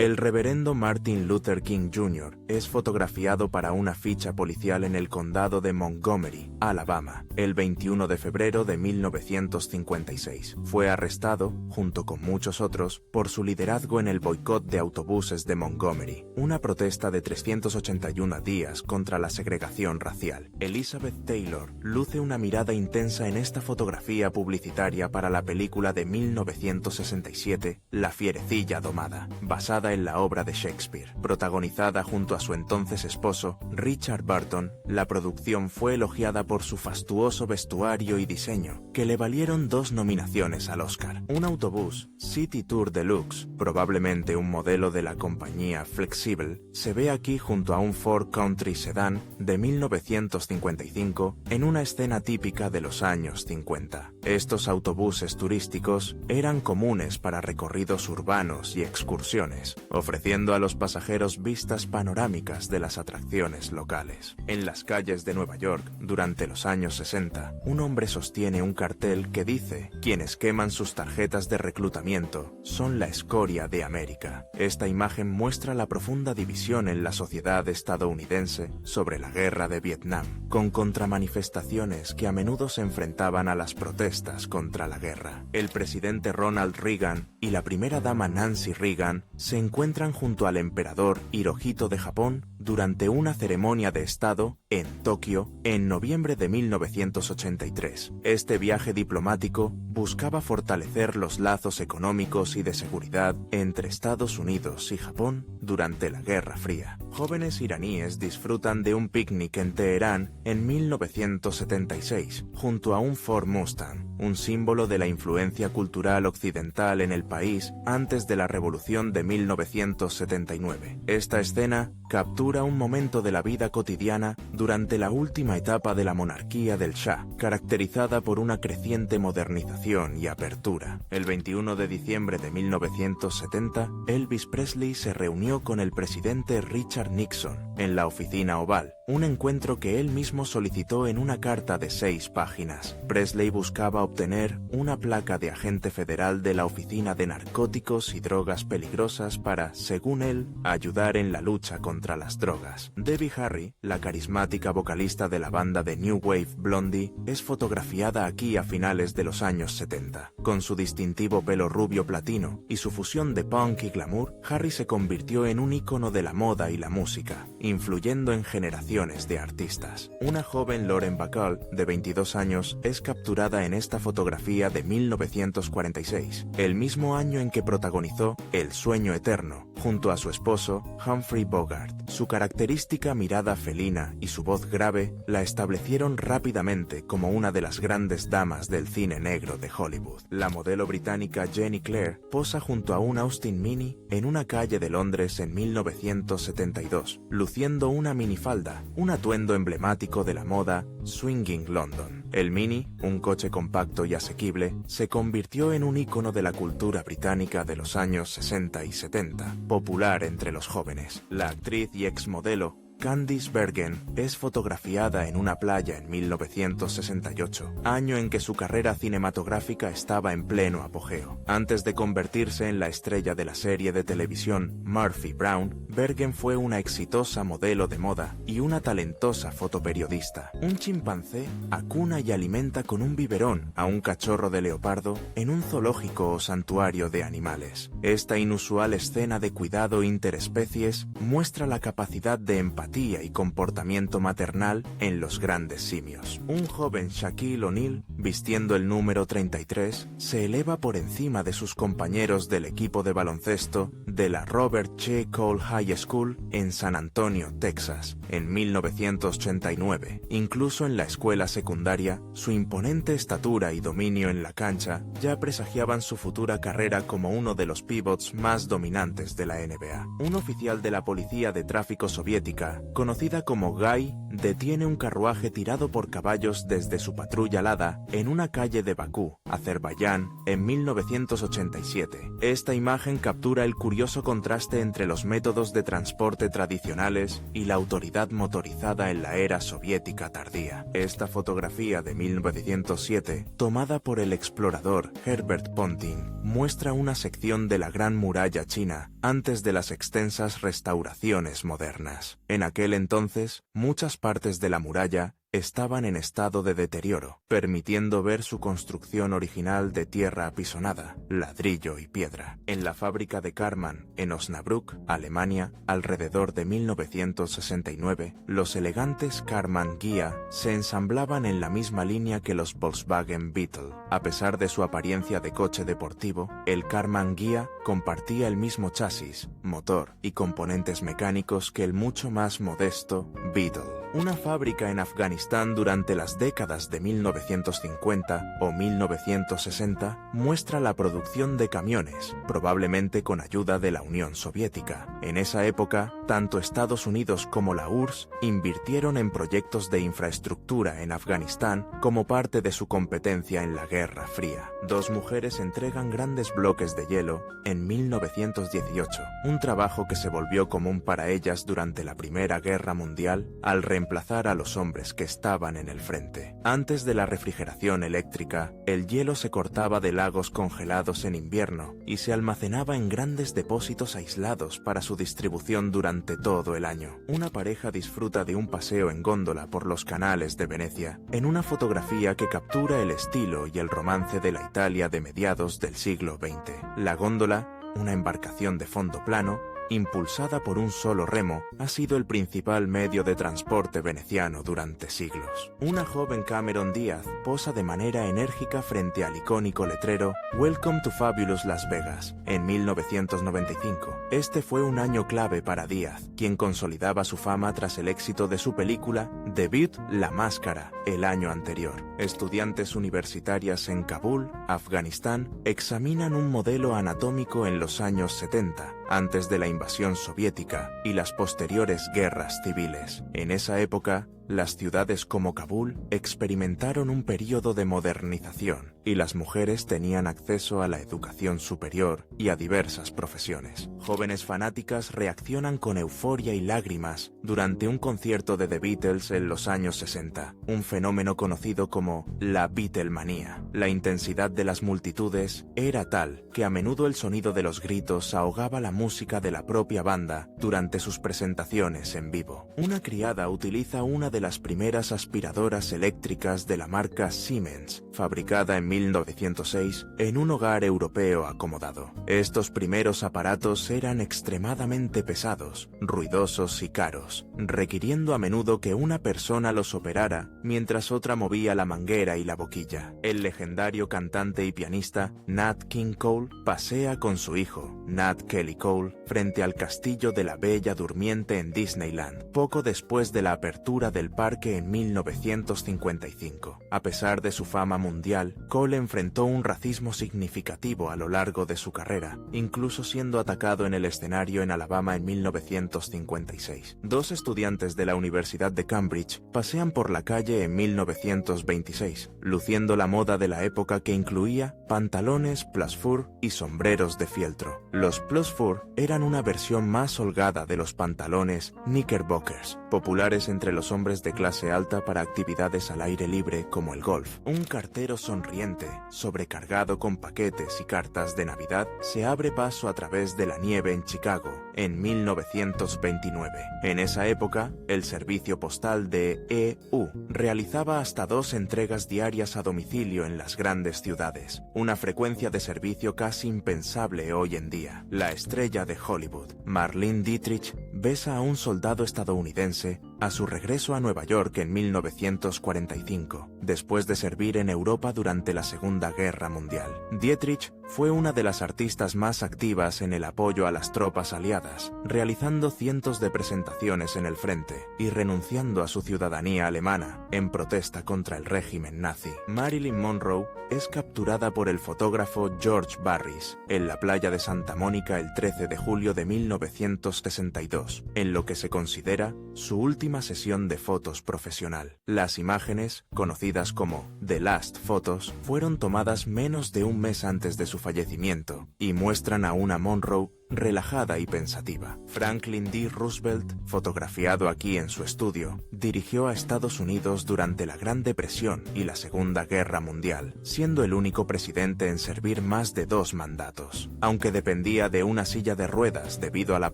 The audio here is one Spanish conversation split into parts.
El reverendo Martin Luther King Jr. es fotografiado para una ficha policial en el condado de Montgomery, Alabama, el 21 de febrero de 1956. Fue arrestado, junto con muchos otros, por su liderazgo en el boicot de autobuses de Montgomery, una protesta de 381 días contra la segregación racial. Elizabeth Taylor luce una mirada intensa en esta fotografía publicitaria para la película de 1967, La fierecilla domada, basada en la obra de Shakespeare. Protagonizada junto a su entonces esposo, Richard Burton, la producción fue elogiada por su fastuoso vestuario y diseño, que le valieron 2 nominaciones al Oscar. Un autobús, City Tour Deluxe, probablemente un modelo de la compañía Flexible, se ve aquí junto a un Ford Country Sedan de 1955 en una escena típica de los años 50. Estos autobuses turísticos eran comunes para recorridos urbanos y excursiones, ofreciendo a los pasajeros vistas panorámicas de las atracciones locales. En las calles de Nueva York, durante los años 60, un hombre sostiene un cartel que dice: quienes queman sus tarjetas de reclutamiento son la escoria de América. Esta imagen muestra la profunda división en la sociedad estadounidense sobre la guerra de Vietnam, con contramanifestaciones que a menudo se enfrentaban a las protestas contra la guerra. El presidente Ronald Reagan y la primera dama Nancy Reagan se encuentran junto al emperador Hirohito de Japón durante una ceremonia de Estado en Tokio en noviembre de 1983. Este viaje diplomático buscaba fortalecer los lazos económicos y de seguridad entre Estados Unidos y Japón durante la Guerra Fría. Jóvenes iraníes disfrutan de un picnic en Teherán en 1976, junto a un Ford Mustang, un símbolo de la influencia cultural occidental en el país antes de la Revolución de 1979. Esta escena captura un momento de la vida cotidiana durante la última etapa de la monarquía del Shah, caracterizada por una creciente modernización y apertura. El 21 de diciembre de 1970, Elvis Presley se reunió con el presidente Richard Nixon en la Oficina Oval, un encuentro que él mismo solicitó en una carta de 6 páginas. Presley buscaba obtener una placa de agente federal de la Oficina de Narcóticos y Drogas Peligrosas para, según él, ayudar en la lucha contra las drogas. Debbie Harry, la carismática vocalista de la banda de New Wave Blondie, es fotografiada aquí a finales de los años 70. Con su distintivo pelo rubio platino y su fusión de punk y glamour, Harry se convirtió en un ícono de la moda y la música, influyendo en generaciones de artistas. Una joven Lauren Bacall, de 22 años, es capturada en esta fotografía de 1946, el mismo año en que protagonizó El sueño eterno, junto a su esposo, Humphrey Bogart. Su característica mirada felina y su voz grave la establecieron rápidamente como una de las grandes damas del cine negro de Hollywood. La modelo británica Jenny Clare posa junto a un Austin Mini en una calle de Londres en 1972, luciendo una minifalda, un atuendo emblemático de la moda Swinging London. El Mini, un coche compacto y asequible, se convirtió en un ícono de la cultura británica de los años 60 y 70, popular entre los jóvenes. La actriz y exmodelo Candice Bergen es fotografiada en una playa en 1968, año en que su carrera cinematográfica estaba en pleno apogeo. Antes de convertirse en la estrella de la serie de televisión Murphy Brown, Bergen fue una exitosa modelo de moda y una talentosa fotoperiodista. Un chimpancé acuna y alimenta con un biberón a un cachorro de leopardo en un zoológico o santuario de animales. Esta inusual escena de cuidado interespecies muestra la capacidad de empatía y comportamiento maternal en los grandes simios. Un joven Shaquille O'Neal, vistiendo el número 33, se eleva por encima de sus compañeros del equipo de baloncesto de la Robert J. Cole High School en San Antonio, Texas, en 1989. Incluso en la escuela secundaria, su imponente estatura y dominio en la cancha ya presagiaban su futura carrera como uno de los pivots más dominantes de la NBA. Un oficial de la policía de tráfico soviética, conocida como Guy, detiene un carruaje tirado por caballos desde su patrulla alada en una calle de Bakú, Azerbaiyán, en 1987. Esta imagen captura el curioso contraste entre los métodos de transporte tradicionales y la autoridad motorizada en la era soviética tardía. Esta fotografía de 1907, tomada por el explorador Herbert Ponting, muestra una sección de la Gran Muralla China antes de las extensas restauraciones modernas. En aquel entonces, muchas partes de la muralla estaban en estado de deterioro, permitiendo ver su construcción original de tierra apisonada, ladrillo y piedra. En la fábrica de Karmann, en Osnabrück, Alemania, alrededor de 1969, los elegantes Karmann Ghia se ensamblaban en la misma línea que los Volkswagen Beetle. A pesar de su apariencia de coche deportivo, el Karmann Ghia compartía el mismo chasis, motor y componentes mecánicos que el mucho más modesto Beetle. Una fábrica en Afganistán durante las décadas de 1950 o 1960 muestra la producción de camiones, probablemente con ayuda de la Unión Soviética. En esa época, tanto Estados Unidos como la URSS invirtieron en proyectos de infraestructura en Afganistán como parte de su competencia en la Guerra Fría. Dos mujeres entregan grandes bloques de hielo en 1918, un trabajo que se volvió común para ellas durante la Primera Guerra Mundial al reemplazar a los hombres que estaban en el frente. Antes de la refrigeración eléctrica, el hielo se cortaba de lagos congelados en invierno y se almacenaba en grandes depósitos aislados para su distribución durante todo el año. Una pareja disfruta de un paseo en góndola por los canales de Venecia, en una fotografía que captura el estilo y el romance de la Italia de mediados del siglo XX. La góndola, una embarcación de fondo plano, impulsada por un solo remo, ha sido el principal medio de transporte veneciano durante siglos. Una joven Cameron Diaz posa de manera enérgica frente al icónico letrero Welcome to Fabulous Las Vegas, en 1995. Este fue un año clave para Diaz, quien consolidaba su fama tras el éxito de su película debut La Máscara, el año anterior. Estudiantes universitarias en Kabul, Afganistán, examinan un modelo anatómico en los años 70, antes de la invasión soviética y las posteriores guerras civiles. En esa época, las ciudades como Kabul experimentaron un período de modernización y las mujeres tenían acceso a la educación superior y a diversas profesiones. Jóvenes fanáticas reaccionan con euforia y lágrimas durante un concierto de The Beatles en los años 60, un fenómeno conocido como la Beatlemanía. La intensidad de las multitudes era tal que a menudo el sonido de los gritos ahogaba la música de la propia banda durante sus presentaciones en vivo. Una criada utiliza una de las primeras aspiradoras eléctricas de la marca Siemens, fabricada en 1906 en un hogar europeo acomodado. Estos primeros aparatos eran extremadamente pesados, ruidosos y caros, requiriendo a menudo que una persona los operara mientras otra movía la manguera y la boquilla. El legendario cantante y pianista Nat King Cole pasea con su hijo, Nat Kelly Cole, frente al castillo de la Bella Durmiente en Disneyland, poco después de la apertura del parque en 1955. A pesar de su fama mundial, Cole enfrentó un racismo significativo a lo largo de su carrera, incluso siendo atacado en el escenario en Alabama en 1956. Dos estudiantes de la Universidad de Cambridge pasean por la calle en 1926, luciendo la moda de la época que incluía pantalones plus-fur y sombreros de fieltro. Los plus-fur eran una versión más holgada de los pantalones knickerbockers, populares entre los hombres de clase alta para actividades al aire libre como el golf. Un cartero sonriente, sobrecargado con paquetes y cartas de Navidad, se abre paso a través de la nieve en Chicago en 1929. En esa época, el servicio postal de EU realizaba hasta 2 entregas diarias a domicilio en las grandes ciudades, una frecuencia de servicio casi impensable hoy en día. La estrella de Hollywood, Marlene Dietrich, besa a un soldado estadounidense a su regreso a Nueva York en 1945, después de servir en Europa durante la Segunda Guerra Mundial. Dietrich fue una de las artistas más activas en el apoyo a las tropas aliadas, realizando cientos de presentaciones en el frente y renunciando a su ciudadanía alemana en protesta contra el régimen nazi. Marilyn Monroe es capturada por el fotógrafo George Barris en la playa de Santa Mónica el 13 de julio de 1962, en lo que se considera su último última sesión de fotos profesional. Las imágenes, conocidas como The Last Photos, fueron tomadas menos de un mes antes de su fallecimiento y muestran a una Monroe relajada y pensativa. Franklin D. Roosevelt, fotografiado aquí en su estudio, dirigió a Estados Unidos durante la Gran Depresión y la Segunda Guerra Mundial, siendo el único presidente en servir más de 2 mandatos. Aunque dependía de una silla de ruedas debido a la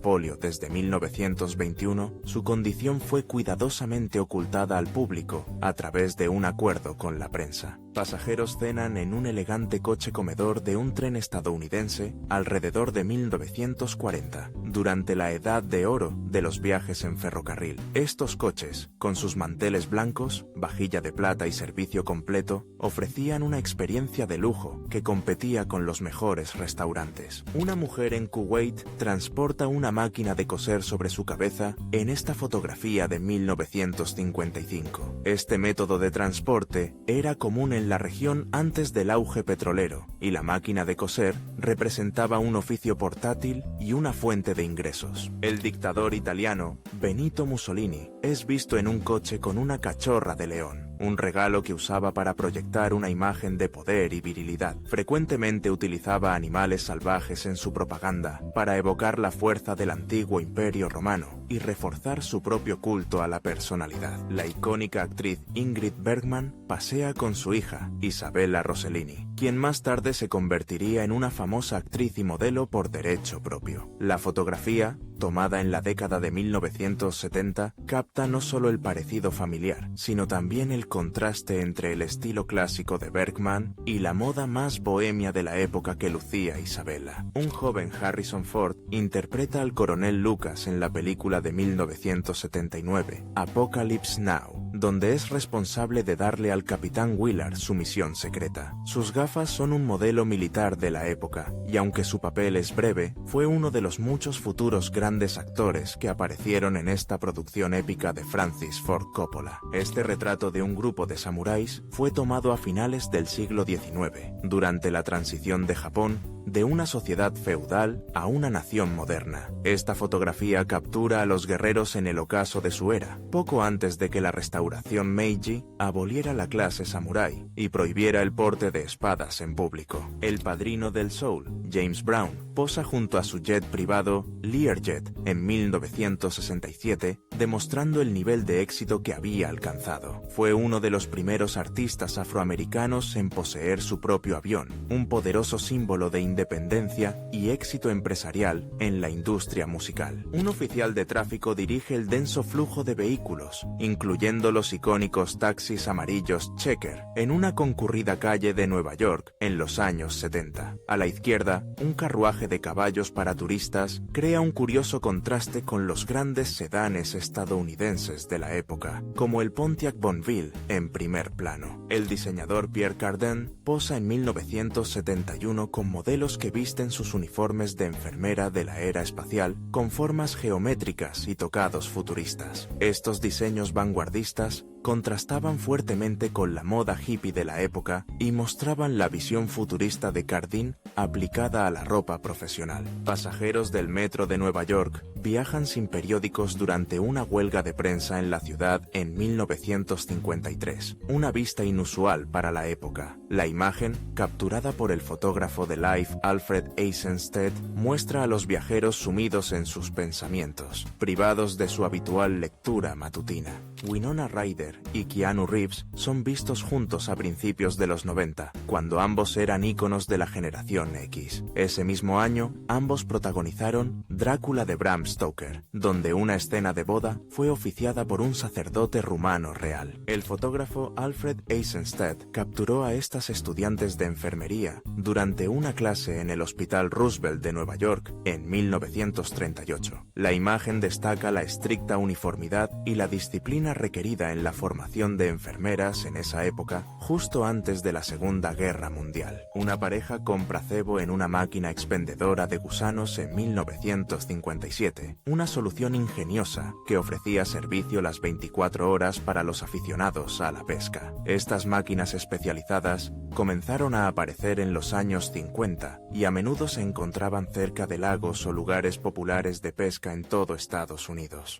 polio desde 1921, su condición fue cuidadosamente ocultada al público a través de un acuerdo con la prensa. Pasajeros cenan en un elegante coche comedor de un tren estadounidense alrededor de 1940, durante la edad de oro de los viajes en ferrocarril. Estos coches, con sus manteles blancos, vajilla de plata y servicio completo, ofrecían una experiencia de lujo que competía con los mejores restaurantes. Una mujer en Kuwait transporta una máquina de coser sobre su cabeza en esta fotografía de 1955. Este método de transporte era común en la región antes del auge petrolero, y la máquina de coser representaba un oficio portátil y una fuente de ingresos. El dictador italiano, Benito Mussolini, es visto en un coche con una cachorra de león, un regalo que usaba para proyectar una imagen de poder y virilidad. Frecuentemente utilizaba animales salvajes en su propaganda para evocar la fuerza del antiguo imperio romano y reforzar su propio culto a la personalidad. La icónica actriz Ingrid Bergman pasea con su hija, Isabella Rossellini, quien más tarde se convertiría en una famosa actriz y modelo por derecho propio. La fotografía, tomada en la década de 1970, capta no solo el parecido familiar, sino también el contraste entre el estilo clásico de Bergman y la moda más bohemia de la época que lucía Isabella. Un joven Harrison Ford interpreta al coronel Lucas en la película de 1979, Apocalypse Now, donde es responsable de darle al capitán Willard su misión secreta. Sus gafas son un modelo militar de la época, y aunque su papel es breve, fue uno de los muchos futuros grandes actores que aparecieron en esta producción épica de Francis Ford Coppola. Este retrato de un grupo de samuráis fue tomado a finales del siglo XIX, durante la transición de Japón de una sociedad feudal a una nación moderna. Esta fotografía captura a los guerreros en el ocaso de su era, poco antes de que la restauración Meiji aboliera la clase samurái y prohibiera el porte de espadas en público. El padrino del soul, James Brown, posa junto a su jet privado Learjet en 1967, demostrando el nivel de éxito que había alcanzado. Fue uno de los primeros artistas afroamericanos en poseer su propio avión, un poderoso símbolo de independencia y éxito empresarial en la industria musical. Un oficial de tráfico dirige el denso flujo de vehículos, incluyendo los icónicos taxis amarillos Checker, en una concurrida calle de Nueva York en los años 70. A la izquierda, un carruaje de caballos para turistas crea un curioso contraste con los grandes sedanes estadounidenses de la época, como el Pontiac Bonneville en primer plano. El diseñador Pierre Cardin posa en 1971 con modelos que visten sus uniformes de enfermera de la era espacial con formas geométricas y tocados futuristas. Estos diseños vanguardistas contrastaban fuertemente con la moda hippie de la época y mostraban la visión futurista de Cardin aplicada a la ropa profesional. Pasajeros del metro de Nueva York viajan sin periódicos durante una huelga de prensa en la ciudad en 1953, una vista inusual para la época. La imagen, capturada por el fotógrafo de Life Alfred Eisenstadt, muestra a los viajeros sumidos en sus pensamientos, privados de su habitual lectura matutina. Winona Ryder y Keanu Reeves son vistos juntos a principios de los 90, cuando ambos eran íconos de la generación X. Ese mismo año, ambos protagonizaron Drácula de Bram Stoker, donde una escena de boda fue oficiada por un sacerdote rumano real. El fotógrafo Alfred Eisenstadt capturó a estas estudiantes de enfermería durante una clase en el Hospital Roosevelt de Nueva York en 1938. La imagen destaca la estricta uniformidad y la disciplina requerida en la formación de enfermeras en esa época, justo antes de la Segunda Guerra Mundial. Una pareja compra cebo en una máquina expendedora de gusanos en 1957, una solución ingeniosa que ofrecía servicio las 24 horas para los aficionados a la pesca. Estas máquinas especializadas comenzaron a aparecer en los años 50 y a menudo se encontraban cerca de lagos o lugares populares de pesca en todo Estados Unidos.